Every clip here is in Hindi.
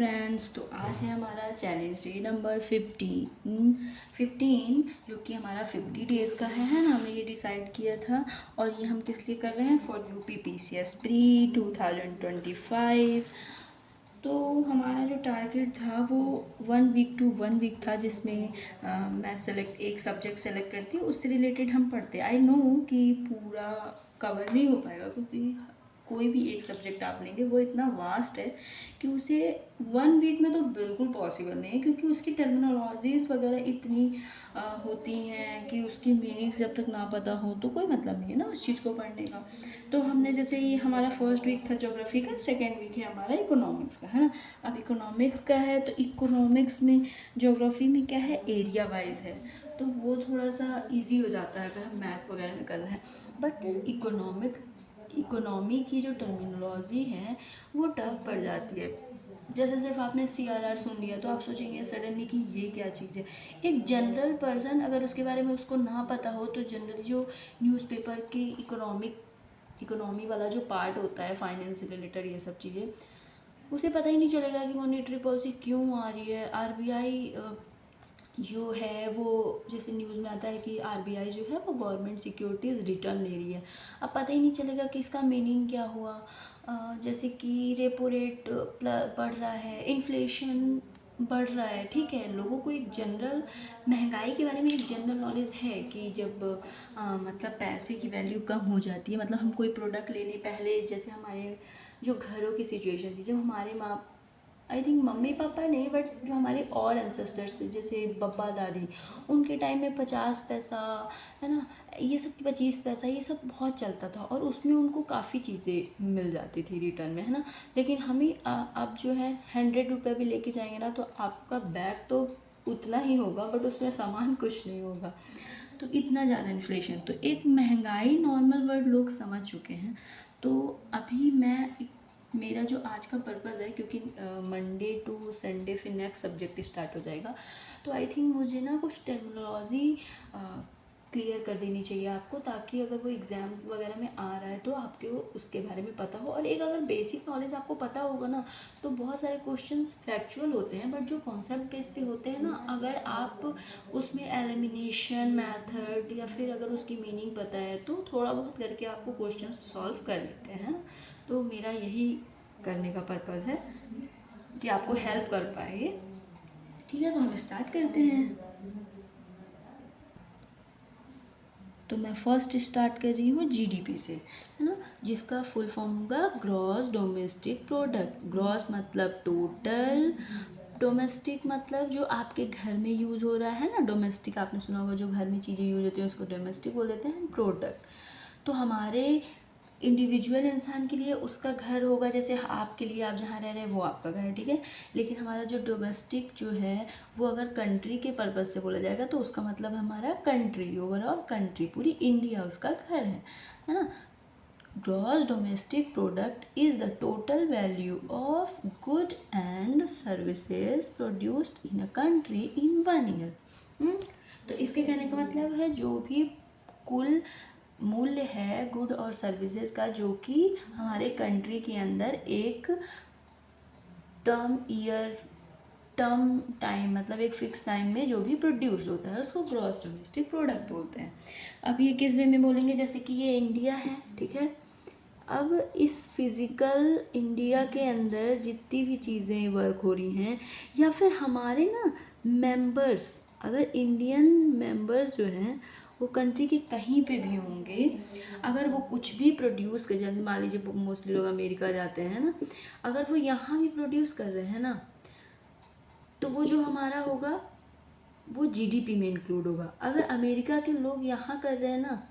फ्रेंड्स, तो आज है हमारा चैलेंज डे नंबर 15 जो कि हमारा 50 डेज़ का है ना। हमने ये डिसाइड किया था और ये हम किस लिए कर रहे हैं, फॉर यूपी पीसीएस प्री 2025। तो हमारा जो टारगेट था वो 1 वीक था, जिसमें मैं एक सब्जेक्ट सेलेक्ट करती हूँ, उससे रिलेटेड हम पढ़ते। आई नो कि पूरा कवर नहीं हो पाएगा, क्योंकि कोई भी एक सब्जेक्ट आप लेंगे वो इतना वास्ट है कि उसे 1 वीक में तो बिल्कुल पॉसिबल नहीं है, क्योंकि उसकी टर्मिनोलॉजीज़ वगैरह इतनी होती हैं कि उसकी मीनिंग्स जब तक ना पता हो तो कोई मतलब नहीं है ना उस चीज़ को पढ़ने का। तो हमने जैसे ये हमारा फर्स्ट वीक था ज्योग्राफी का, सेकेंड वीक है हमारा इकोनॉमिक्स का, है ना। अब इकोनॉमिक्स का है तो इकोनॉमिक्स में ज्योग्राफी में क्या है, एरिया वाइज है, तो वो थोड़ा सा इजी हो जाता है अगर हम मैथ वगैरह में कर रहे हैं। बट इकोनॉमी की जो टर्मिनोलॉजी है वो टफ पड़ जाती है। जैसे सिर्फ आपने CRR सुन लिया तो आप सोचेंगे सडनली कि ये क्या चीज़ है। एक जनरल पर्सन अगर उसके बारे में उसको ना पता हो तो जनरली जो न्यूज़पेपर की इकोनॉमी वाला जो पार्ट होता है, फाइनेंस से रिलेटेड ये सब चीज़ें, उसे पता ही नहीं चलेगा कि मॉनेटरी पॉलिसी क्यों आ रही है। RBI जो है वो, जैसे न्यूज़ में आता है कि RBI जो है वो गवर्नमेंट सिक्योरिटीज़ रिटर्न ले रही है। अब पता ही नहीं चलेगा कि इसका मीनिंग क्या हुआ। जैसे कि रेपो रेट बढ़ रहा है, इन्फ्लेशन बढ़ रहा है, ठीक है। लोगों को एक जनरल महंगाई के बारे में एक जनरल नॉलेज है कि जब मतलब पैसे की वैल्यू कम हो जाती है, मतलब हम कोई प्रोडक्ट लेने पहले, जैसे हमारे जो घरों की सिचुएशन थी, जब हमारे माँ, आई थिंक मम्मी पापा नहीं, बट जो हमारे और एंसेस्टर्स जैसे बब्बा दादी, उनके टाइम में 50 पैसा, है ना, ये सब 25 पैसा, ये सब बहुत चलता था और उसमें उनको काफ़ी चीज़ें मिल जाती थी रिटर्न में, है ना। लेकिन हमें अब जो है 100 रुपये भी लेके जाएंगे ना तो आपका बैग तो उतना ही होगा, बट उसमें सामान कुछ नहीं होगा। तो इतना ज़्यादा इन्फ्लेशन, तो एक महंगाई नॉर्मल वर्ड लोग समझ चुके हैं। तो अभी मेरा जो आज का पर्पज़ है, क्योंकि मंडे टू संडे फिर नेक्स्ट सब्जेक्ट स्टार्ट हो जाएगा, तो आई थिंक मुझे ना कुछ टर्मिनोलॉजी क्लियर कर देनी चाहिए आपको, ताकि अगर वो एग्ज़ाम वगैरह में आ रहा है तो आपके वो उसके बारे में पता हो। और एक अगर बेसिक नॉलेज आपको पता होगा ना तो बहुत सारे क्वेश्चंस फैक्चुअल होते हैं, बट जो कॉन्सेप्ट बेस पे होते हैं ना, अगर आप उसमें एलिमिनेशन मेथड या फिर अगर उसकी मीनिंग पता है तो थोड़ा बहुत करके आपको क्वेश्चन सॉल्व कर लेते हैं। तो मेरा यही करने का पर्पज़ है कि आपको हेल्प कर पाए। ठीक है, तो हम स्टार्ट करते हैं। तो मैं फर्स्ट स्टार्ट कर रही हूँ GDP से, है ना, जिसका फुल फॉर्म होगा ग्रॉस डोमेस्टिक प्रोडक्ट। ग्रॉस मतलब टोटल, डोमेस्टिक मतलब जो आपके घर में यूज़ हो रहा है ना, डोमेस्टिक आपने सुना होगा, जो घर में चीज़ें यूज़ होती हैं उसको डोमेस्टिक बोल देते हैं, प्रोडक्ट। तो हमारे इंडिविजुअल इंसान के लिए उसका घर होगा, जैसे आपके लिए आप जहाँ रह रहे हैं वो आपका घर है, ठीक है। लेकिन हमारा जो डोमेस्टिक जो है वो अगर कंट्री के पर्पज़ से बोला जाएगा तो उसका मतलब हमारा कंट्री, ओवरऑल कंट्री, पूरी इंडिया उसका घर है ना। Gross domestic product is the total value of good and services produced in a country in 1 year. तो इसके कहने का मतलब है जो भी कुल मूल्य है गुड और सर्विसेज का, जो कि हमारे कंट्री के अंदर एक टर्म टाइम, मतलब एक फिक्स टाइम में जो भी प्रोड्यूस होता है उसको ग्रॉस डोमेस्टिक प्रोडक्ट बोलते हैं। अब ये किस वे में बोलेंगे, जैसे कि ये इंडिया है, ठीक है। अब इस फिज़िकल इंडिया के अंदर जितनी भी चीज़ें वर्क हो रही हैं, या फिर हमारे ना मेंबर्स, अगर इंडियन मेंबर्स जो हैं वो कंट्री के कहीं पे भी होंगे, अगर वो कुछ भी प्रोड्यूस कर, जैसे मान लीजिए मोस्टली लोग अमेरिका जाते हैं ना, अगर वो यहाँ भी प्रोड्यूस कर रहे हैं ना तो वो जो हमारा होगा वो GDP में इंक्लूड होगा। अगर अमेरिका के लोग यहाँ कर रहे हैं ना,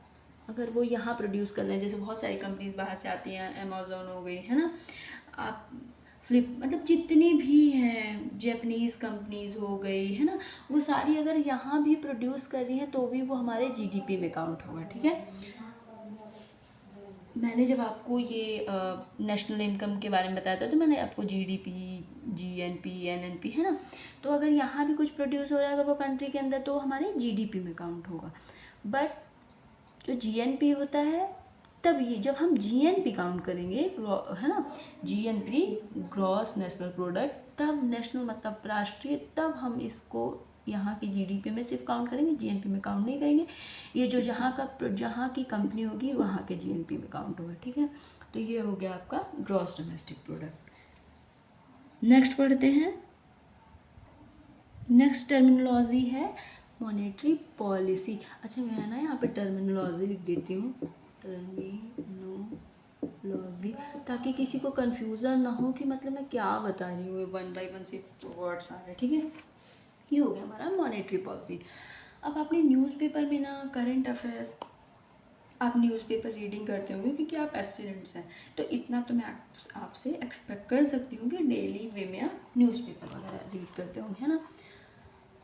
अगर वो यहाँ प्रोड्यूस कर रहे हैं, जैसे बहुत सारी कंपनीज बाहर से आती हैं, अमेज़ॉन हो गई, है ना, आप मतलब जितनी भी हैं, जापानीज़ कंपनीज हो गई, है ना, वो सारी अगर यहाँ भी प्रोड्यूस कर रही हैं तो भी वो हमारे GDP में काउंट होगा, ठीक है। मैंने जब आपको ये नेशनल इनकम के बारे में बताया था तो मैंने आपको GDP, GNP, NNP, है ना, तो अगर यहाँ भी कुछ प्रोड्यूस हो रहा है अगर वो कंट्री के अंदर तो हमारे GDP में काउंट होगा। बट जो GNP होता है तब ये जब हम जीएनपी काउंट करेंगे, है ना, जीएनपी ग्रॉस नेशनल प्रोडक्ट, तब नेशनल मतलब राष्ट्रीय, तब हम इसको यहाँ की जीडीपी में सिर्फ काउंट करेंगे, जीएनपी में काउंट नहीं करेंगे। ये जो जहाँ की कंपनी होगी वहाँ के जीएनपी में काउंट होगा, ठीक है। तो ये हो गया आपका ग्रॉस डोमेस्टिक प्रोडक्ट। नेक्स्ट पढ़ते हैं। नेक्स्ट टर्मिनोलॉजी है मॉनेटरी पॉलिसी। अच्छा, मैं ना यहाँ पे टर्मिनोलॉजी लिख देती हूँ, टर्मिनोलॉजी, ताकि किसी को कन्फ्यूज़न ना हो कि मतलब मैं क्या बता रही हूँ, वन बाय वन से वर्ड्स आ रहे हैं, ठीक है। ये हो गया हमारा मॉनेटरी पॉलिसी। अब आपने न्यूज़पेपर में ना करंट अफेयर्स, आप न्यूज़पेपर रीडिंग करते होंगे क्योंकि आप एस्पिरेंट्स हैं, तो इतना तो मैं आपसे एक्सपेक्ट कर सकती हूँ कि डेली वे में आप न्यूज़पेपर वगैरह रीड करते होंगे, है ना।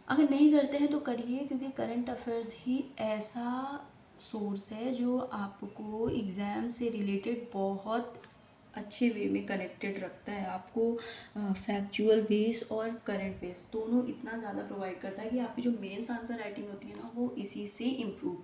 अगर नहीं करते हैं तो करिए, क्योंकि करंट अफेयर्स ही ऐसा सोर्स है जो आपको एग्ज़ाम से रिलेटेड बहुत अच्छे वे में कनेक्टेड रखता है, आपको फैक्चुअल बेस और करंट बेस दोनों इतना ज़्यादा प्रोवाइड करता है कि आपकी जो मेंस आंसर राइटिंग होती है ना, वो इसी से इम्प्रूव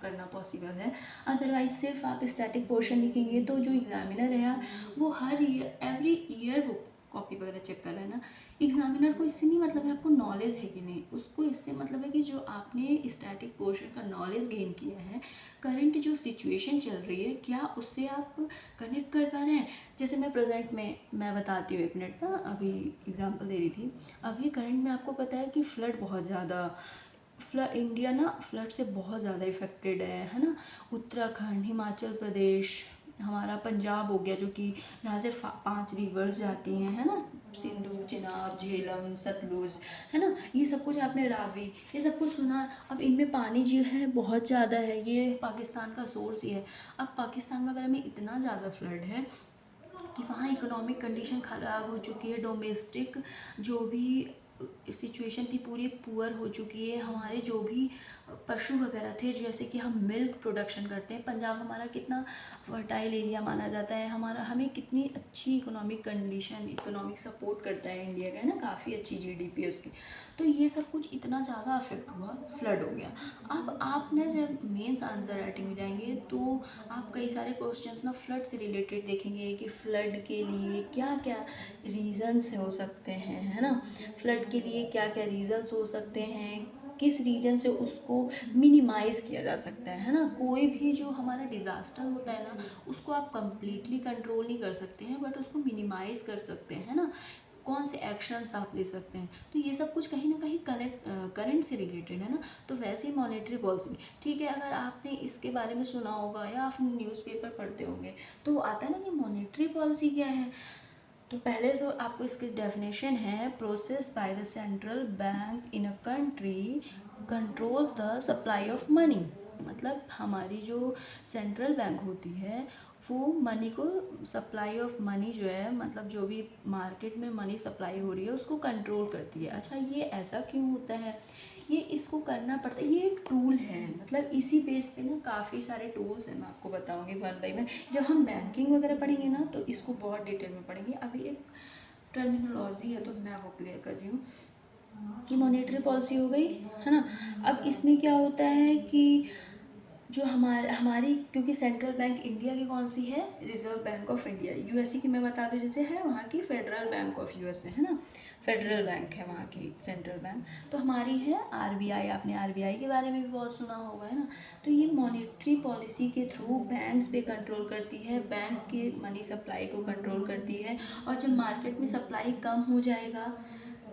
करना पॉसिबल है। अदरवाइज सिर्फ आप स्टैटिक पोर्शन लिखेंगे तो जो एग्जामिनर है वो हर ईयर एवरी ईयर वो कॉपी वगैरह चेक कर रहा है ना, एग्जामिनर को इससे नहीं मतलब है आपको नॉलेज है कि नहीं, उसको इससे मतलब है कि जो आपने स्टैटिक पोर्शन का नॉलेज गेन किया है, करंट जो सिचुएशन चल रही है क्या उससे आप कनेक्ट कर पा रहे हैं। जैसे मैं प्रेजेंट में मैं बताती हूँ, एक मिनट ना, अभी एग्जांपल दे रही थी। अभी करंट में आपको पता है कि फ्लड बहुत ज़्यादा, इंडिया ना फ्लड से बहुत ज़्यादा इफ़ेक्टेड है ना। उत्तराखंड, हिमाचल प्रदेश, हमारा पंजाब हो गया, जो कि यहाँ से 5 रिवर्स जाती हैं, है ना, सिंधु, चिनाब, झेलम, सतलुज, है ना, ये सब कुछ आपने, रावी, ये सब कुछ सुना। अब इनमें पानी जो है बहुत ज़्यादा है, ये पाकिस्तान का सोर्स ही है। अब पाकिस्तान वगैरह में इतना ज़्यादा फ्लड है कि वहाँ इकोनॉमिक कंडीशन ख़राब हो चुकी है, डोमेस्टिक जो भी सिचुएशन थी पूरी पुअर हो चुकी है। हमारे जो भी पशु वगैरह थे, जैसे कि हम मिल्क प्रोडक्शन करते हैं, पंजाब हमारा कितना फर्टाइल एरिया माना जाता है, हमें कितनी अच्छी इकोनॉमिक कंडीशन, इकोनॉमिक सपोर्ट करता है इंडिया का, है ना, काफ़ी अच्छी जीडीपी है उसकी। तो ये सब कुछ इतना ज़्यादा अफेक्ट हुआ, फ्लड हो गया। अब आप ना जब मेंस आंसर राइटिंग में जाएंगे तो आप कई सारे क्वेश्चंस ना फ्लड से रिलेटेड देखेंगे कि फ्लड के लिए क्या क्या रीज़न्स हो सकते हैं, है ना, फ्लड के लिए क्या क्या रीज़न्स हो सकते हैं, किस रीजन से उसको मिनिमाइज़ किया जा सकता है ना। कोई भी जो हमारा डिज़ास्टर होता है ना, उसको आप कंप्लीटली कंट्रोल नहीं कर सकते हैं, बट उसको मिनिमाइज़ कर सकते हैं, है ना। कौन से एक्शंस आप ले सकते हैं, तो ये सब कुछ कहीं ना कहीं करंट से रिलेटेड है ना। तो वैसे ही मॉनेटरी पॉलिसी, ठीक है, अगर आपने इसके बारे में सुना होगा या आप न्यूज़पेपर पढ़ते होंगे तो आता है ना कि मॉनेटरी पॉलिसी क्या है। तो पहले तो आपको इसकी डेफिनेशन है, process by the central bank in a country controls the supply of money. मतलब हमारी जो सेंट्रल बैंक होती है वो मनी को, सप्लाई ऑफ मनी जो है, मतलब जो भी मार्केट में मनी सप्लाई हो रही है उसको कंट्रोल करती है। अच्छा, ये ऐसा क्यों होता है, ये इसको करना पड़ता है, ये एक टूल है, मतलब इसी बेस पे ना काफ़ी सारे टूल्स हैं, मैं आपको बताऊंगी वन बाय वन। जब हम बैंकिंग वगैरह पढ़ेंगे ना तो इसको बहुत डिटेल में पढ़ेंगे। अभी एक टर्मिनोलॉजी है तो मैं वो क्लियर कर रही हूँ कि मॉनेटरी पॉलिसी हो गई, है ना। अब इसमें क्या होता है कि जो हमारी क्योंकि सेंट्रल बैंक इंडिया की कौन सी है, reserve bank of India, USA की मैं बता दूँ जैसे है वहाँ की फेडरल बैंक ऑफ यूएसए, है ना, फेडरल बैंक है वहाँ की सेंट्रल बैंक। तो हमारी है आरबीआई, आपने आरबीआई के बारे में भी बहुत सुना होगा, है ना। तो ये मॉनेटरी पॉलिसी के थ्रू बैंक्स पे कंट्रोल करती है, बैंक्स की मनी सप्लाई को कंट्रोल करती है। और जब मार्केट में सप्लाई कम हो जाएगा,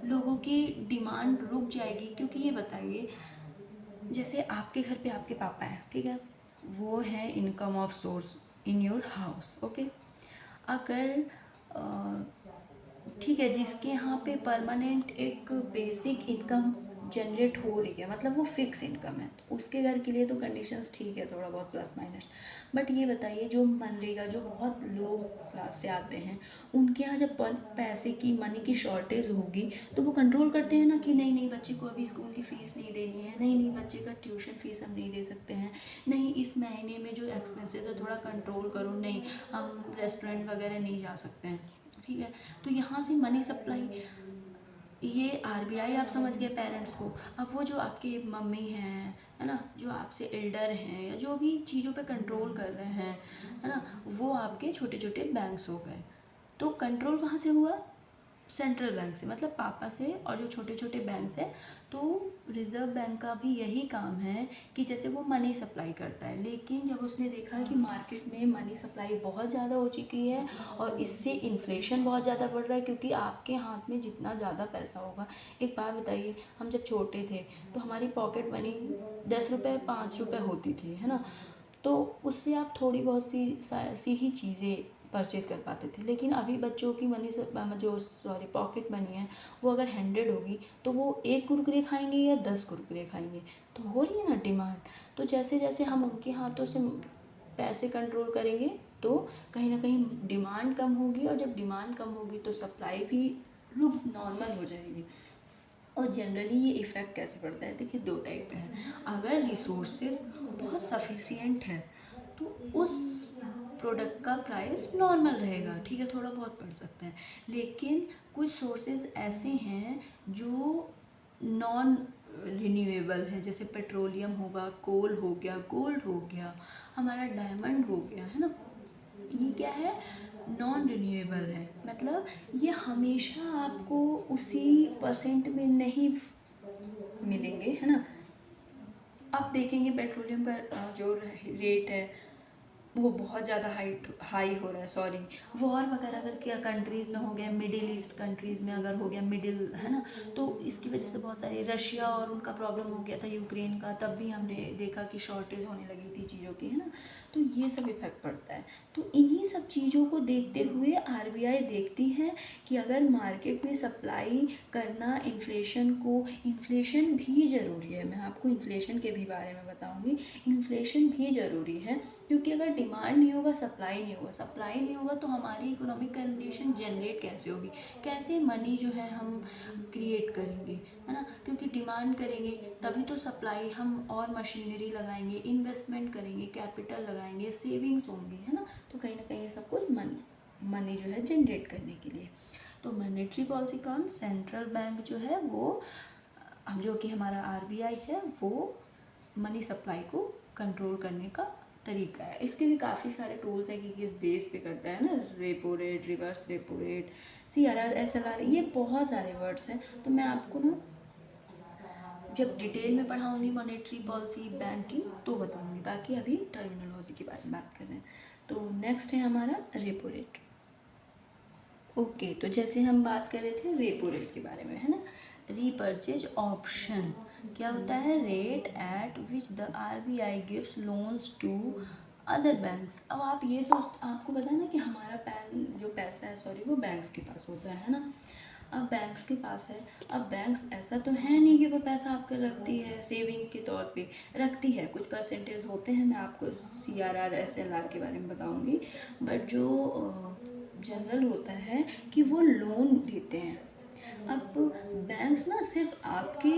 लोगों की डिमांड रुक जाएगी, क्योंकि ये बताइए, जैसे आपके घर पे आपके पापा हैं, ठीक है, वो है income of source in your house, okay. अगर ठीक है, जिसके यहाँ पे परमानेंट एक बेसिक इनकम जनरेट हो रही है, मतलब वो फिक्स इनकम है, तो उसके घर के लिए तो कंडीशंस ठीक है, थोड़ा बहुत प्लस माइनस। बट ये बताइए जो मनरेगा, जो बहुत लो क्लास से आते हैं, उनके यहाँ जब पैसे की, मनी की शॉर्टेज होगी तो वो कंट्रोल करते हैं ना कि नहीं नहीं, बच्चे को अभी स्कूल की फ़ीस नहीं देनी है, नहीं नहीं, बच्चे का ट्यूशन फ़ीस हम नहीं दे सकते हैं, नहीं इस महीने में जो एक्सपेंसेस है थोड़ा कंट्रोल करो, नहीं हम रेस्टोरेंट वगैरह नहीं जा सकते हैं, ठीक है। तो यहाँ से मनी सप्लाई, ये आरबीआई आप समझ गए पेरेंट्स को। अब वो जो आपकी मम्मी हैं, है ना, जो आपसे एल्डर हैं या जो भी चीज़ों पे कंट्रोल कर रहे हैं, है ना, वो आपके छोटे छोटे बैंक्स हो गए। तो कंट्रोल कहाँ से हुआ? सेंट्रल बैंक से, मतलब पापा से। और जो छोटे छोटे बैंक्स हैं, तो रिज़र्व बैंक का भी यही काम है कि जैसे वो मनी सप्लाई करता है। लेकिन जब उसने देखा कि मार्केट में मनी सप्लाई बहुत ज़्यादा हो चुकी है और इससे इन्फ्लेशन बहुत ज़्यादा बढ़ रहा है, क्योंकि आपके हाथ में जितना ज़्यादा पैसा होगा, एक बात बताइए, हम जब छोटे थे तो हमारी पॉकेट मनी 10 रुपये 5 रुपये होती थी, है ना, तो उससे आप थोड़ी बहुत सी ही चीज़ें परचेज़ कर पाते थे। लेकिन अभी बच्चों की मनी से जो सॉरी पॉकेट मनी है, वो अगर 100 होगी तो वो 1 कुरकुरे खाएंगे या 10 कुरकुरे खाएंगे। तो हो रही है ना डिमांड। तो जैसे जैसे हम उनके हाथों से पैसे कंट्रोल करेंगे तो कहीं ना कहीं डिमांड कम होगी, और जब डिमांड कम होगी तो सप्लाई भी नॉर्मल हो जाएगी। और जनरली ये इफ़ेक्ट कैसे पड़ता है? देखिए, दो टाइप का है। अगर रिसोर्सेज बहुत सफिशिएंट है तो उस प्रोडक्ट का प्राइस नॉर्मल रहेगा, ठीक है, थोड़ा बहुत बढ़ सकता है। लेकिन कुछ सोर्सेज ऐसे हैं जो नॉन रिन्यूएबल हैं, जैसे पेट्रोलियम होगा, कोल हो गया, गोल्ड हो गया, हमारा डायमंड हो गया, है ना, ये क्या है? नॉन रिन्यूएबल है। मतलब ये हमेशा आपको उसी परसेंट में नहीं मिलेंगे, है ना। आप देखेंगे पेट्रोलियम का जो रेट है वो बहुत ज़्यादा हाई हो रहा है। सॉरी, वॉर वगैरह अगर क्या कंट्रीज़ में हो गया, मिडिल ईस्ट कंट्रीज़ में अगर हो गया, मिडिल, है ना, तो इसकी वजह से बहुत सारी रशिया और उनका प्रॉब्लम हो गया था यूक्रेन का, तब भी हमने देखा कि शॉर्टेज होने लगी थी चीज़ों की, है ना। तो ये सब इफ़ेक्ट पड़ता है। तो इन्हीं सब चीज़ों को देखते हुए आरबीआई देखती है कि अगर मार्केट में सप्लाई करना इन्फ्लेशन भी ज़रूरी है। मैं आपको इन्फ्लेशन के भी बारे में बताऊँगी। इन्फ्लेशन भी ज़रूरी है, क्योंकि अगर डिमांड नहीं होगा, सप्लाई नहीं होगा, सप्लाई नहीं होगा तो हमारी इकोनॉमिक कंडीशन जनरेट कैसे होगी? कैसे मनी जो है हम क्रिएट करेंगे, है ना, क्योंकि डिमांड करेंगे तभी तो सप्लाई, हम और मशीनरी लगाएंगे, इन्वेस्टमेंट करेंगे, कैपिटल लगाएंगे, सेविंग्स होंगी, है ना। तो कहीं ना कहीं ये सब कुछ मनी जो है जनरेट करने के लिए। तो मॉनेटरी पॉलिसी कौन? सेंट्रल बैंक जो है वो, जो कि हमारा आरबीआई है, वो मनी सप्लाई को कंट्रोल करने का तरीका है। इसके भी काफ़ी सारे टूल्स हैं कि किस बेस पे करता है ना, repo rate, reverse repo rate, CRR, SLR, ये बहुत सारे वर्ड्स हैं। तो मैं आपको ना जब डिटेल में पढ़ाऊँगी मॉनेटरी पॉलिसी, बैंकिंग, तो बताऊँगी। बाकी अभी टर्मिनोलॉजी के बारे में बात कर रहे हैं। तो नेक्स्ट है हमारा रेपो रेट। ओके, तो जैसे हम बात कर रहे थे रेपो रेट के बारे में, है ना, रीपर्चेज ऑप्शन क्या होता है? Rate at which the RBI gives loans to other banks. अब आप ये आपको पता है ना कि हमारा जो पैसा है, सॉरी, वो बैंक्स के पास होता है ना। अब बैंक्स के पास है, अब बैंक्स ऐसा तो है नहीं कि वो पैसा आपका रखती है सेविंग के तौर पे, रखती है, कुछ परसेंटेज होते हैं, मैं आपको सीआरआर एसएलआर के बारे में बताऊंगी। बट जो जनरल होता है कि वो लोन देते हैं। अब बैंक्स ना सिर्फ आपके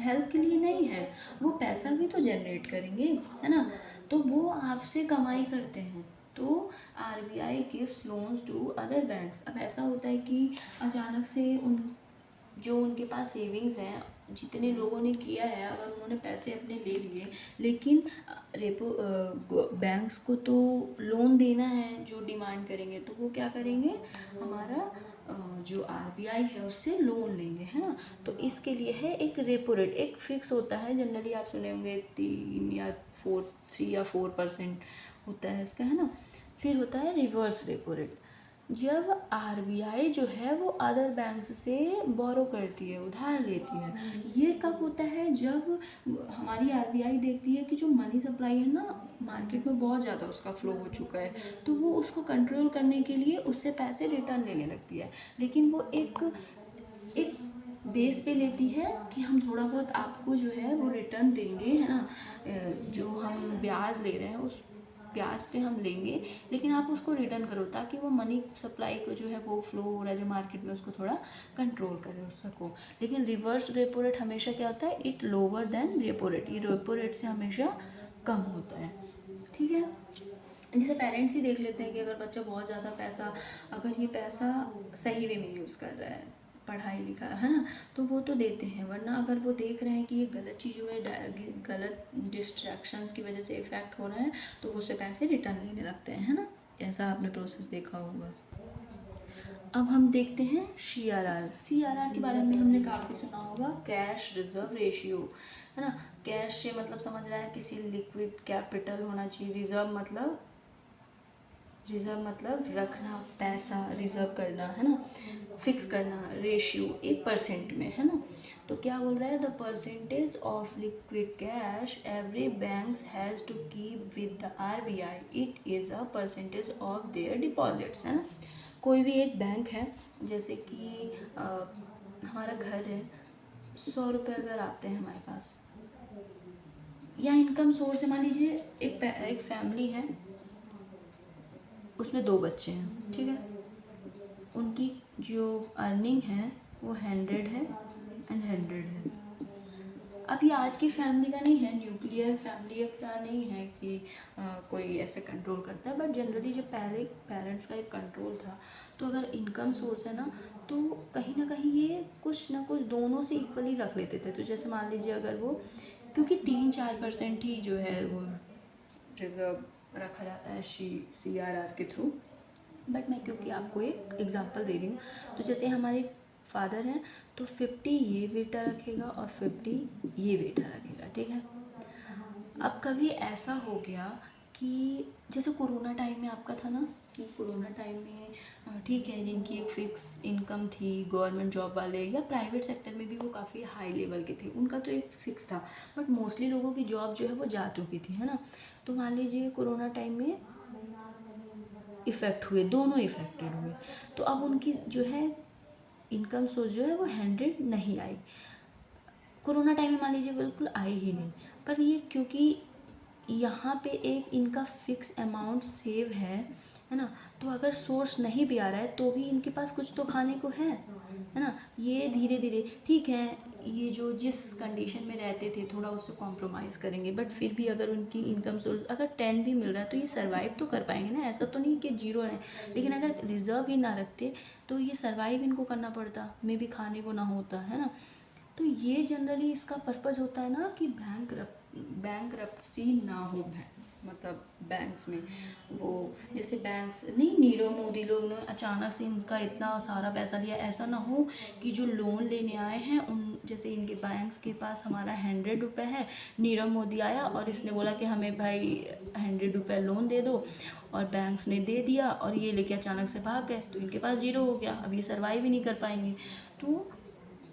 हेल्प के लिए नहीं है, वो पैसा भी तो जनरेट करेंगे, है ना, तो वो आपसे कमाई करते हैं। तो RBI gives loans to other banks. अब ऐसा होता है कि अचानक से जो उनके पास सेविंग्स हैं, जितने लोगों ने किया है, अगर उन्होंने पैसे अपने ले लिए, लेकिन बैंक्स को तो लोन देना है, जो डिमांड करेंगे तो वो क्या करेंगे, हमारा जो आरबीआई है उससे लोन लेंगे, है ना। तो इसके लिए है एक रेपो रेट, एक फिक्स होता है, जनरली आप सुने होंगे 3 या 4% होता है इसका, है ना। फिर होता है रिवर्स रेपो रेट। जब आरबीआई जो है वो अदर बैंक्स से बोरो करती है, उधार लेती है। ये कब होता है? जब हमारी आरबीआई देखती है कि जो मनी सप्लाई है ना मार्केट में, बहुत ज़्यादा उसका फ्लो हो चुका है, तो वो उसको कंट्रोल करने के लिए उससे पैसे रिटर्न लेने लगती है। लेकिन वो एक एक बेस पे लेती है कि हम थोड़ा बहुत आपको जो है वो रिटर्न देंगे, है ना, जो हम ब्याज ले रहे हैं उस ब्याज पे हम लेंगे, लेकिन आप उसको रिटर्न करो, ताकि वो मनी सप्लाई को जो है वो फ्लो हो रहा है जो मार्केट में, उसको थोड़ा कंट्रोल करे उस सको। लेकिन रिवर्स रेपो रेट हमेशा क्या होता है? It lower than repo rate, ये रेपो रेट से हमेशा कम होता है, ठीक है। जैसे पेरेंट्स ही देख लेते हैं कि अगर बच्चा बहुत ज़्यादा पैसा, अगर ये पैसा सही वे में यूज़ कर रहा है, पढ़ाई लिखा है ना, तो वो तो देते हैं, वरना अगर वो देख रहे हैं कि ये गलत चीज़ों में गलत डिस्ट्रैक्शंस की वजह से इफ़ेक्ट हो रहा है, तो वो उससे पैसे रिटर्न लेने लगते हैं, है ना। ऐसा आपने प्रोसेस देखा होगा। अब हम देखते हैं CRR। CRR के बारे में हमने काफ़ी सुना होगा, कैश रिजर्व रेशियो, है ना। कैश से मतलब समझ रहा है किसी लिक्विड कैपिटल होना चाहिए, रिजर्व मतलब रखना, पैसा रिजर्व करना, है ना, फिक्स करना, रेशियो 1% में, है ना। तो क्या बोल रहा है, the percentage of liquid cash every bank has to keep with the RBI, it is a percentage of their deposits, है ना। कोई भी एक बैंक है, जैसे कि हमारा घर है, 100 रुपये अगर आते हैं हमारे पास, या इनकम सोर्स है, मान लीजिए एक फैमिली है, उसमें 2 बच्चे हैं, ठीक है, उनकी जो अर्निंग है वो 100 है एंड 100 है। अब ये आज की फैमिली का नहीं है, न्यूक्लियर फैमिली का नहीं है कि कोई ऐसे कंट्रोल करता है, बट जनरली जब पहले पेरेंट्स का एक कंट्रोल था, तो अगर इनकम सोर्स है ना, तो कहीं ना कहीं ये कुछ ना कुछ दोनों से इक्वली रख लेते थे। तो जैसे मान लीजिए अगर वो, क्योंकि 3-4% ही जो है वो रिजर्व रखा जाता है CRR के थ्रू, बट मैं क्योंकि आपको एक एग्जांपल दे रही हूँ, तो जैसे हमारे फादर हैं, तो 50 ये बेटा रखेगा और 50 ये बेटा रखेगा, ठीक है। अब कभी ऐसा हो गया कि जैसे कोरोना टाइम में आपका था ना, कि कोरोना टाइम में ठीक है, जिनकी एक फ़िक्स इनकम थी, गवर्नमेंट जॉब वाले या प्राइवेट सेक्टर में भी वो काफ़ी हाई लेवल के थे, उनका तो एक फ़िक्स था, बट मोस्टली लोगों की जॉब जो है वो जा चुकी थी, है ना। तो मान लीजिए कोरोना टाइम में इफ़ेक्ट हुए, दोनों इफ़ेक्टेड हुए, तो अब उनकी जो है इनकम सोर्स जो है वो 100 नहीं आई। कोरोना टाइम में मान लीजिए बिल्कुल आई ही नहीं, पर ये क्योंकि यहाँ पे एक इनका फिक्स अमाउंट सेव है ना, तो अगर सोर्स नहीं भी आ रहा है तो भी इनके पास कुछ तो खाने को है ना। ये धीरे धीरे ठीक है, ये जो जिस कंडीशन में रहते थे थोड़ा उससे कॉम्प्रोमाइज़ करेंगे, बट फिर भी अगर उनकी इनकम सोर्स अगर 10 भी मिल रहा है तो ये सर्वाइव तो कर पाएंगे ना, ऐसा तो नहीं कि जीरो है। लेकिन अगर रिजर्व ही ना रखते तो ये सर्वाइव इनको करना पड़ता, मे भी खाने को ना होता, है ना। तो ये जनरली इसका पर्पज़ होता है ना कि बैंकरप्सी ना हो, मतलब बैंक्स में वो, जैसे बैंक्स नहीं, नीरव मोदी लोग ने अचानक से इनका इतना सारा पैसा लिया, ऐसा ना हो कि जो लोन लेने आए हैं उन, जैसे इनके बैंक्स के पास हमारा 100 रुपये है, नीरव मोदी आया और इसने बोला कि हमें भाई 100 रुपये लोन दे दो, और बैंक्स ने दे दिया और ये लेके अचानक से भाग गए, तो इनके पास जीरो हो गया, अब ये सर्वाइव ही नहीं कर पाएंगे। तो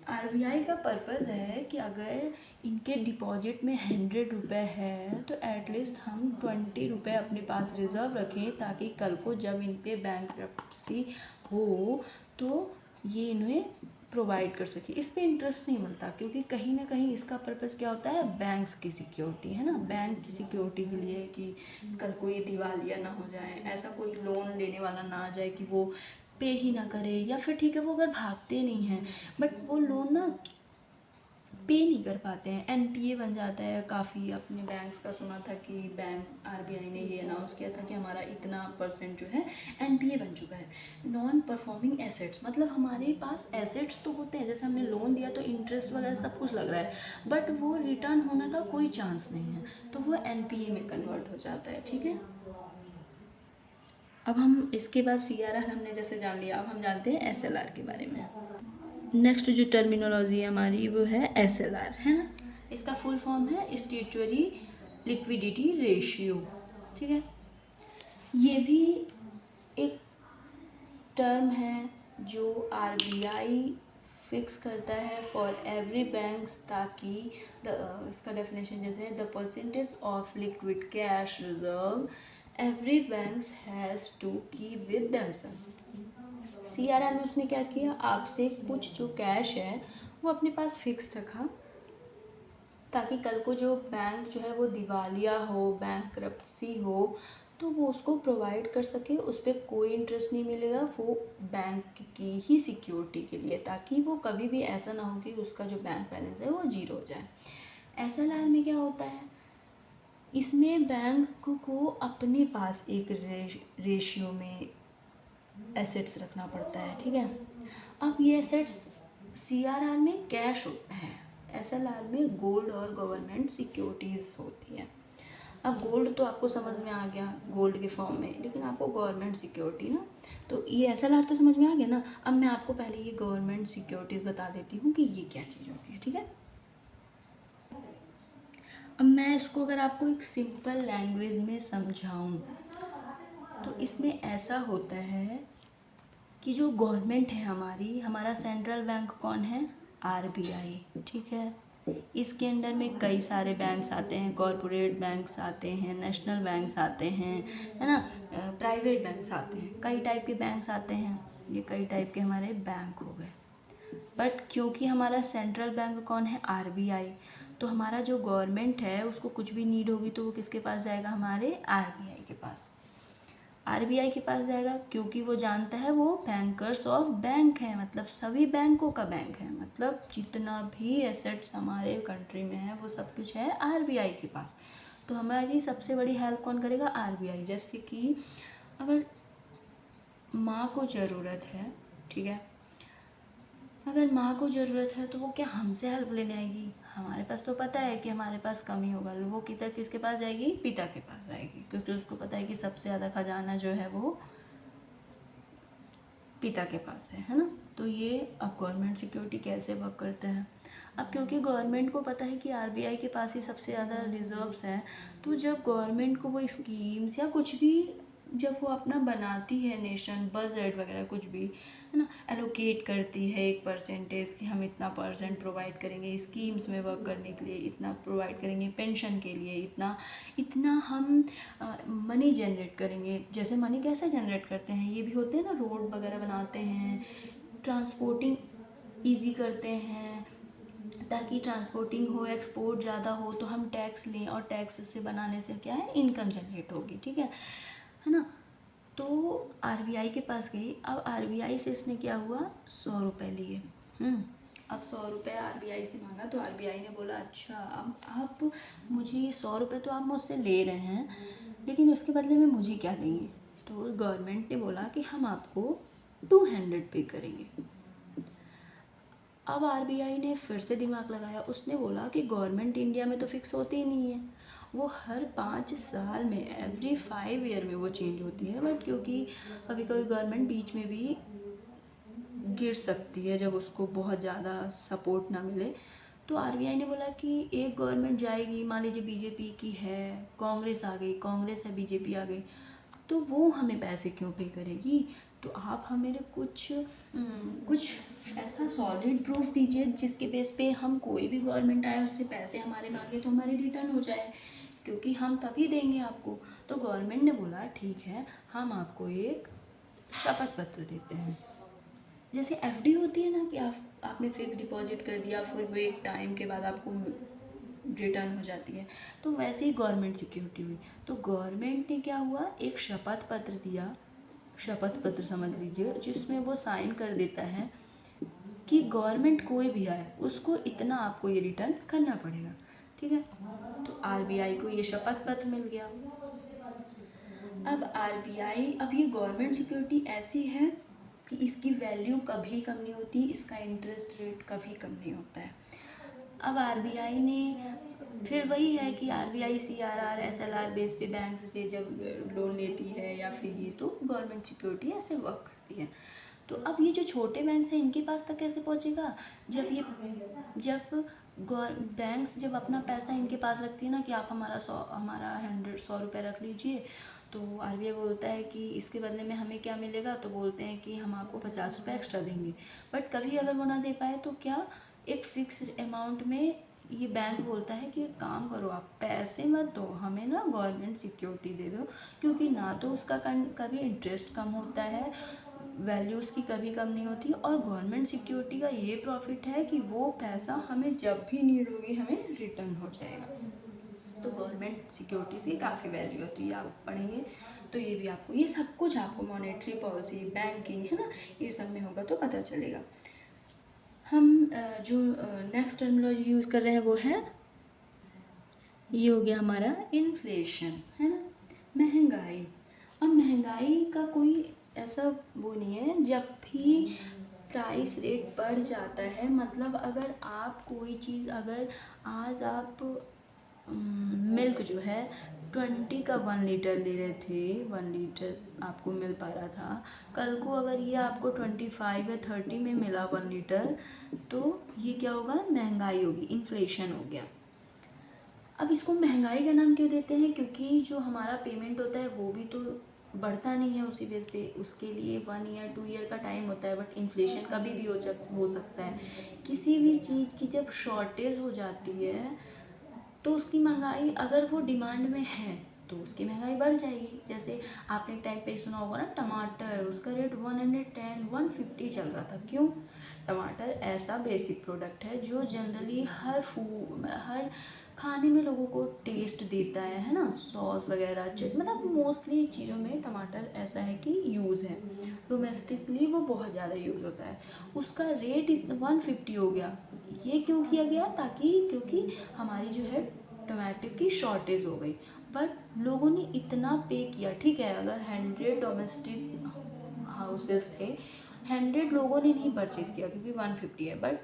RBI का पर्पज़ है कि अगर इनके डिपॉजिट में 100 रुपये है तो एटलीस्ट हम 20 रुपये अपने पास रिज़र्व रखें, ताकि कल को जब इन पे बैंकरप्सी हो तो ये इन्हें प्रोवाइड कर सके। इस पे इंटरेस्ट नहीं मिलता, क्योंकि कहीं ना कहीं इसका पर्पज़ क्या होता है, बैंक्स की सिक्योरिटी, है ना, बैंक की सिक्योरिटी के लिए कि कल को ये दिवालिया ना हो जाए, ऐसा कोई लोन लेने वाला ना आ जाए कि वो पे ही ना करे, या फिर ठीक है वो अगर भागते नहीं हैं बट वो लोन ना पे नहीं कर पाते हैं, NPA बन जाता है काफ़ी। अपने बैंक्स का सुना था कि बैंक RBI ने ये अनाउंस किया था कि हमारा इतना % जो है NPA बन चुका है, नॉन परफॉर्मिंग एसेट्स, मतलब हमारे पास एसेट्स तो होते हैं, जैसे हमने लोन दिया तो इंटरेस्ट वगैरह सब कुछ लग रहा है, बट वो रिटर्न होने का कोई चांस नहीं है, तो वो NPA में कन्वर्ट हो जाता है, ठीक है। अब हम इसके बाद CRR हमने जैसे जान लिया, अब हम जानते हैं SLR के बारे में। नेक्स्ट जो टर्मिनोलॉजी है हमारी वो है SLR, है ना। इसका फुल फॉर्म है स्टेचुअरी लिक्विडिटी रेशियो, ठीक है। ये भी एक टर्म है जो RBI फिक्स करता है फॉर एवरी बैंक्स, ताकि इसका डेफिनेशन जैसे है, the percentage of liquid cash reserve every banks has to keep with themself. CRR में उसने क्या किया, आपसे कुछ जो कैश है वो अपने पास फिक्स रखा, ताकि कल को जो बैंक जो है वो दिवालिया हो, बैंकरप्सी हो, तो वो उसको प्रोवाइड कर सके, उस पर कोई इंटरेस्ट नहीं मिलेगा, वो बैंक की ही सिक्योरिटी के लिए, ताकि वो कभी भी ऐसा ना हो कि उसका जो बैंक बैलेंस है वो जीरो हो जाए। SLR में क्या होता है, इसमें बैंक को अपने पास एक रेशियो में एसेट्स रखना पड़ता है, ठीक है। अब ये एसेट्स सीआरआर में कैश होता है, एसएलआर में गोल्ड और गवर्नमेंट सिक्योरिटीज़ होती है। अब गोल्ड तो आपको समझ में आ गया गोल्ड के फॉर्म में, लेकिन आपको गवर्नमेंट सिक्योरिटी ना, तो ये एसएलआर तो समझ में आ गया ना। अब मैं आपको पहले ये गवर्नमेंट सिक्योरिटीज़ बता देती हूँ कि ये क्या चीज़ होती है, ठीक है। अब मैं इसको अगर आपको एक सिंपल लैंग्वेज में समझाऊँ तो इसमें ऐसा होता है कि जो गवर्नमेंट है हमारी, हमारा सेंट्रल बैंक कौन है, आरबीआई, ठीक है। इसके अंडर में कई सारे बैंक्स आते हैं, कॉरपोरेट बैंक्स आते हैं, नेशनल बैंक्स आते हैं, है ना, प्राइवेट बैंक्स आते हैं, कई टाइप के बैंक्स आते हैं। ये कई टाइप के हमारे बैंक हो गए। बट क्योंकि हमारा सेंट्रल बैंक कौन है, आरबीआई, तो हमारा जो गवर्नमेंट है उसको कुछ भी नीड होगी तो वो किसके पास जाएगा, हमारे आरबीआई के पास। आरबीआई के पास जाएगा क्योंकि वो जानता है वो बैंकर्स ऑफ बैंक है, मतलब सभी बैंकों का बैंक है, मतलब जितना भी एसेट्स हमारे कंट्री में है वो सब कुछ है आरबीआई के पास। तो हमारी सबसे बड़ी हेल्प कौन करेगा, आरबीआई। जैसे कि अगर माँ को ज़रूरत है, ठीक है, अगर माँ को ज़रूरत है तो वो क्या हमसे हेल्प लेने आएगी, हमारे पास तो पता है कि हमारे पास कमी होगा, वो किसके पास जाएगी, पिता के पास जाएगी, क्योंकि उसको पता है कि सबसे ज़्यादा खजाना जो है वो पिता के पास है ना। तो ये अब गवर्नमेंट सिक्योरिटी कैसे वर्क करता है, अब क्योंकि गवर्नमेंट को पता है कि आरबीआई के पास ही सबसे ज़्यादा रिजर्व्स हैं, तो जब गवर्नमेंट को वो स्कीम्स या कुछ भी जब वो अपना बनाती है, नेशन बजट वगैरह कुछ भी, है ना, एलोकेट करती है एक परसेंटेज कि हम इतना परसेंट प्रोवाइड करेंगे स्कीम्स में वर्क करने के लिए, इतना प्रोवाइड करेंगे पेंशन के लिए, इतना इतना हम मनी जनरेट करेंगे। जैसे मनी कैसे जनरेट करते हैं, ये भी होते हैं ना, रोड वगैरह बनाते हैं, ट्रांसपोर्टिंग ईजी करते हैं, ताकि ट्रांसपोर्टिंग हो, एक्सपोर्ट ज़्यादा हो तो हम टैक्स लें, और टैक्स से बनाने से क्या है, इनकम जनरेट होगी, ठीक है ना। तो आरबीआई के पास गई, अब आरबीआई से इसने क्या हुआ, 100 रुपये लिए। अब 100 रुपये आरबीआई से मांगा तो आरबीआई ने बोला अच्छा अब आप मुझे ये 100 रुपये तो आप मुझसे ले रहे हैं, लेकिन उसके बदले में मुझे क्या देंगे। तो गवर्नमेंट ने बोला कि हम आपको 200 पे करेंगे। अब आरबीआई ने फिर से दिमाग लगाया, उसने बोला कि गवर्नमेंट इंडिया में तो फिक्स होती ही नहीं है, वो हर 5 साल में, एवरी 5 ईयर में वो चेंज होती है। बट क्योंकि कभी कभी गवर्नमेंट बीच में भी गिर सकती है जब उसको बहुत ज़्यादा सपोर्ट ना मिले, तो आरबीआई ने बोला कि एक गवर्नमेंट जाएगी, मान लीजिए बीजेपी की है, कांग्रेस आ गई, कांग्रेस है बीजेपी आ गई, तो वो हमें पैसे क्यों पे करेगी, तो आप हमें कुछ ऐसा सॉलिड प्रूफ दीजिए जिसके बेस पे हम कोई भी गवर्नमेंट आए उससे पैसे हमारे मांगे तो हमारे रिटर्न हो जाए, क्योंकि हम तभी देंगे आपको। तो गवर्नमेंट ने बोला ठीक है, हम आपको एक शपथ पत्र देते हैं। जैसे एफडी होती है ना कि आपने फिक्स डिपॉजिट कर दिया, फिर वो एक टाइम के बाद आपको रिटर्न हो जाती है, तो वैसे ही गवर्नमेंट सिक्योरिटी हुई। तो गवर्नमेंट ने क्या हुआ, एक शपथ पत्र दिया, शपथ पत्र समझ लीजिए, जिसमें वो साइन कर देता है कि गवर्नमेंट कोई भी आए उसको इतना आपको ये रिटर्न करना पड़ेगा, ठीक है। तो आरबीआई को ये शपथ पत्र मिल गया। अब आरबीआई, अब ये गवर्नमेंट सिक्योरिटी ऐसी है कि इसकी वैल्यू कभी कम नहीं होती, इसका इंटरेस्ट रेट कभी कम नहीं होता है। अब आरबीआई ने फिर वही है कि आरबीआई सीआरआर एसएलआर बेस पे बैंक से जब लोन लेती है या फिर ये, तो गवर्नमेंट सिक्योरिटी ऐसे वर्क करती है। तो अब ये जो छोटे बैंक हैं इनके पास तक कैसे पहुँचेगा, जब बैंक्स जब अपना पैसा इनके पास रखती है ना कि आप हमारा 100 रुपये रख लीजिए, तो आरबीआई बोलता है कि इसके बदले में हमें क्या मिलेगा, तो बोलते हैं कि हम आपको 50 रुपये एक्स्ट्रा देंगे। बट कभी अगर वो ना दे पाए तो क्या, एक फिक्स अमाउंट में ये बैंक बोलता है कि एक काम करो, आप पैसे मत दो हमें ना, गवर्नमेंट सिक्योरिटी दे दो, क्योंकि ना तो उसका कभी इंटरेस्ट कम होता है, वैल्यूज़ की कभी कम नहीं होती, और गवर्नमेंट सिक्योरिटी का ये प्रॉफिट है कि वो पैसा हमें जब भी नीड होगी हमें रिटर्न हो जाएगा। तो गवर्नमेंट सिक्योरिटीज़ की काफ़ी वैल्यू होती है, आप पढ़ेंगे तो ये भी आपको, ये सब कुछ आपको मॉनेटरी पॉलिसी, बैंकिंग, है ना, ये सब में होगा तो पता चलेगा। हम जो नेक्स्ट टर्मिनोलॉजी यूज़ कर रहे हैं वो है, ये हो गया हमारा इन्फ्लेशन, है ना, महंगाई। अब महंगाई का कोई ऐसा वो नहीं है, जब भी प्राइस रेट बढ़ जाता है, मतलब अगर आप कोई चीज़, अगर आज आप मिल्क जो है 20 का 1 लीटर ले रहे थे, 1 लीटर आपको मिल पा रहा था, कल को अगर ये आपको 25 या 30 में मिला 1 लीटर, तो ये क्या होगा, महंगाई होगी, इन्फ्लेशन हो गया। अब इसको महंगाई का नाम क्यों देते हैं, क्योंकि जो हमारा पेमेंट होता है वो भी तो बढ़ता नहीं है उसी बेस पे, उसके लिए 1 ईयर 2 ईयर का टाइम होता है, बट इन्फ्लेशन कभी भी हो सकता है। किसी भी चीज़ की जब शॉर्टेज हो जाती है तो उसकी महंगाई, अगर वो डिमांड में है तो उसकी महंगाई बढ़ जाएगी। जैसे आपने एक टाइम पे सुना होगा ना, टमाटर, उसका रेट 110 150 चल रहा था। क्यों? टमाटर ऐसा बेसिक प्रोडक्ट है जो जनरली हर खाने में लोगों को टेस्ट देता है ना, सॉस वगैरह, मतलब मोस्टली चीज़ों में टमाटर ऐसा है कि यूज़ है, डोमेस्टिकली वो बहुत ज़्यादा यूज़ होता है। उसका रेट 150 हो गया। ये क्यों किया गया? ताकि, क्योंकि हमारी जो है टमाटो की शॉर्टेज हो गई, बट लोगों ने इतना पे किया। ठीक है, अगर 100 डोमेस्टिक हाउसेस थे, 100 लोगों ने नहीं परचेज़ किया क्योंकि 150 है, बट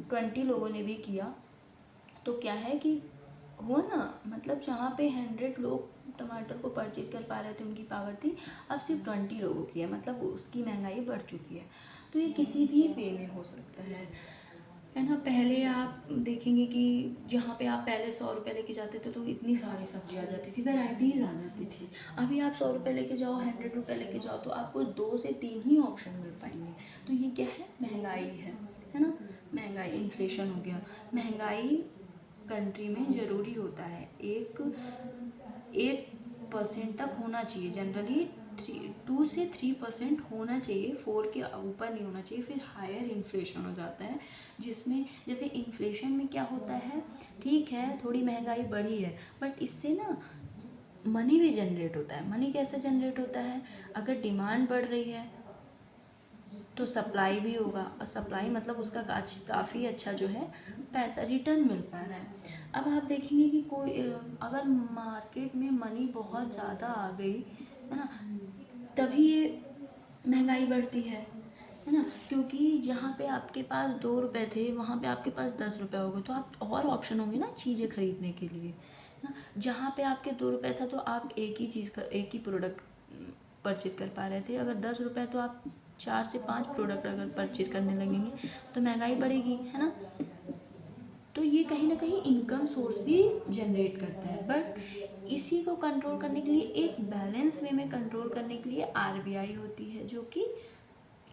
20 लोगों ने भी किया, तो क्या है कि हुआ ना, मतलब जहाँ पे 100 लोग टमाटर को परचेज़ कर पा रहे थे, उनकी पावर थी, अब सिर्फ 20 लोगों की है, मतलब उसकी महंगाई बढ़ चुकी है। तो ये किसी भी वे में हो सकता है ना। पहले आप देखेंगे कि जहाँ पे आप पहले 100 रुपये लेके जाते थे तो इतनी सारी सब्जी आ जाती थी, वैराइटीज़ आ जाती थी। अभी आप 100 रुपये लेके जाओ, 100 रुपये लेके जाओ, तो आपको 2 से 3 ही ऑप्शन मिल पाएंगे। तो ये क्या है? महंगाई है ना। महंगाई, इन्फ्लेशन हो गया। महंगाई कंट्री में ज़रूरी होता है, 1% तक होना चाहिए जनरली, 2 से 3% होना चाहिए, 4 के ऊपर नहीं होना चाहिए, फिर हायर इन्फ्लेशन हो जाता है। जिसमें जैसे इन्फ्लेशन में क्या होता है, ठीक है थोड़ी महंगाई बढ़ी है, बट इससे ना मनी भी जनरेट होता है। मनी कैसे जनरेट होता है? अगर डिमांड बढ़ रही है तो सप्लाई भी होगा, और सप्लाई मतलब उसका काफ़ी अच्छा जो है पैसा रिटर्न मिल पा रहा है। अब आप देखेंगे कि कोई अगर मार्केट में मनी बहुत ज़्यादा आ गई है ना, तभी ये महंगाई बढ़ती है ना। क्योंकि जहाँ पे आपके पास 2 रुपए थे, वहाँ पे आपके पास 10 रुपए हो गए, तो आप और ऑप्शन होंगे ना चीज़ें खरीदने के लिए, है ना। जहाँ पे आपके 2 रुपए था तो आप एक ही प्रोडक्ट परचेज कर पा रहे थे, अगर 10 रुपए तो आप 4 से 5 प्रोडक्ट अगर परचेज करने लगेंगे तो महंगाई बढ़ेगी, है ना। तो ये कहीं ना कहीं इनकम सोर्स भी जनरेट करता है, बट इसी को कंट्रोल करने के लिए, एक बैलेंस वे में कंट्रोल करने के लिए आरबीआई होती है, जो कि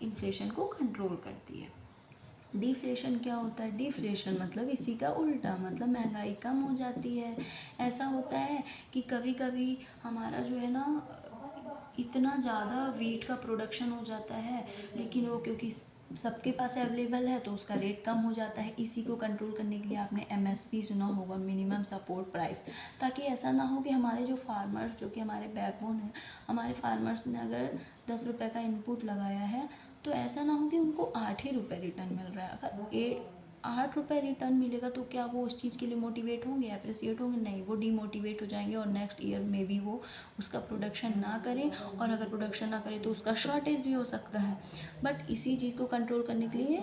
इन्फ्लेशन को कंट्रोल करती है। डिफ्लेशन क्या होता है? डिफ्लेशन मतलब इसी का उल्टा, मतलब महंगाई कम हो जाती है। ऐसा होता है कि कभी कभी हमारा जो है ना, इतना ज़्यादा वीट का प्रोडक्शन हो जाता है, लेकिन वो क्योंकि सबके पास अवेलेबल है तो उसका रेट कम हो जाता है। इसी को कंट्रोल करने के लिए आपने एमएसपी सुना होगा, मिनिमम सपोर्ट प्राइस, ताकि ऐसा ना हो कि हमारे जो फार्मर्स, जो कि हमारे बैकबोन है, हमारे फार्मर्स ने अगर 10 रुपये का इनपुट लगाया है, तो ऐसा ना हो कि उनको 8 ही रुपये रिटर्न मिल रहा है। अगर 8 रुपये रिटर्न मिलेगा तो क्या वो उस चीज़ के लिए मोटिवेट होंगे, अप्रिसिएट होंगे? नहीं, वो डीमोटिवेट हो जाएंगे, और नेक्स्ट ईयर में भी वो उसका प्रोडक्शन ना करें, और अगर प्रोडक्शन ना करें तो उसका शॉर्टेज भी हो सकता है। बट इसी चीज़ को कंट्रोल करने के लिए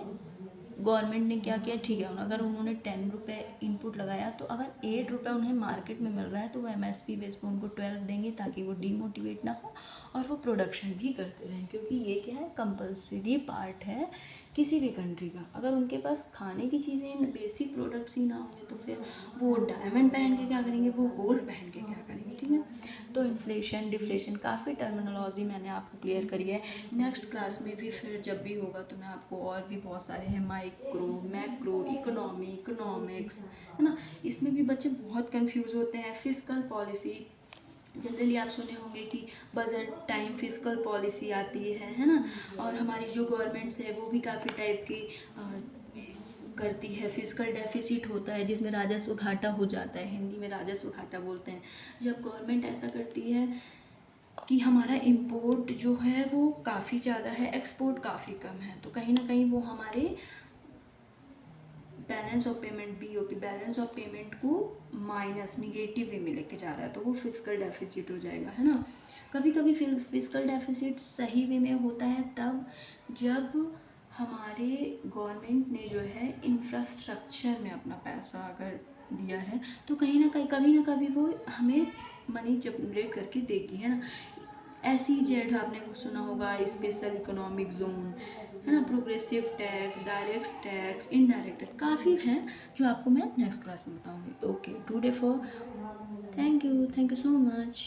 गवर्नमेंट ने क्या किया, ठीक है, अगर उन्होंने 10 रुपये इनपुट लगाया, तो अगर 8 रुपये उन्हें मार्केट में मिल रहा है तो वो एमएसपी बेस पर उनको 12 देंगे, ताकि वो डीमोटिवेट ना हो और वो प्रोडक्शन भी करते रहें। क्योंकि ये क्या है, कंपल्सरी पार्ट है किसी भी कंट्री का। अगर उनके पास खाने की चीज़ें, बेसिक प्रोडक्ट्स ही ना होंगे, तो फिर वो डायमंड पहन के क्या करेंगे, वो गोल्ड पहन के क्या करेंगे? ठीक है। तो इन्फ्लेशन, डिफ्लेशन, काफ़ी टर्मिनोलॉजी मैंने आपको क्लियर करी है। नेक्स्ट क्लास में भी फिर जब भी होगा तो मैं आपको और भी बहुत सारे हैं, माइक्रो, मैक्रो इकोनॉमी, इकोनॉमिक्स, है ना। इसमें भी बच्चे बहुत कंफ्यूज होते हैं। फिस्कल पॉलिसी, जनरली आप सुने होंगे कि बजट टाइम फिस्कल पॉलिसी आती है ना। और हमारी जो गवर्नमेंट्स है वो भी काफ़ी टाइप की करती है। फिस्कल डेफिसिट होता है जिसमें राजस्व घाटा हो जाता है, हिंदी में राजस्व घाटा बोलते हैं। जब गवर्नमेंट ऐसा करती है कि हमारा इंपोर्ट जो है वो काफ़ी ज़्यादा है, एक्सपोर्ट काफ़ी कम है, तो कहीं ना कहीं वो हमारे balance of payment, BOP, balance of payment को माइनस, निगेटिव वे में लेके जा रहा है, तो वो फिस्कल डेफिसिट हो जाएगा, है ना। कभी कभी फिस्कल डेफिसिट सही वे में होता है तब जब हमारे गवर्नमेंट ने जो है इंफ्रास्ट्रक्चर में अपना पैसा अगर दिया है तो कहीं ना कहीं कभी ना कभी वो हमें मनी जनरेट करके देगी, है ना। SEZ आपने सुना होगा, स्पेशल इकोनॉमिक जोन, है ना, progressive tax, direct tax, indirect tax, काफ़ी हैं जो आपको मैं नेक्स्ट क्लास में बताऊंगी। Okay, today for thank you so much.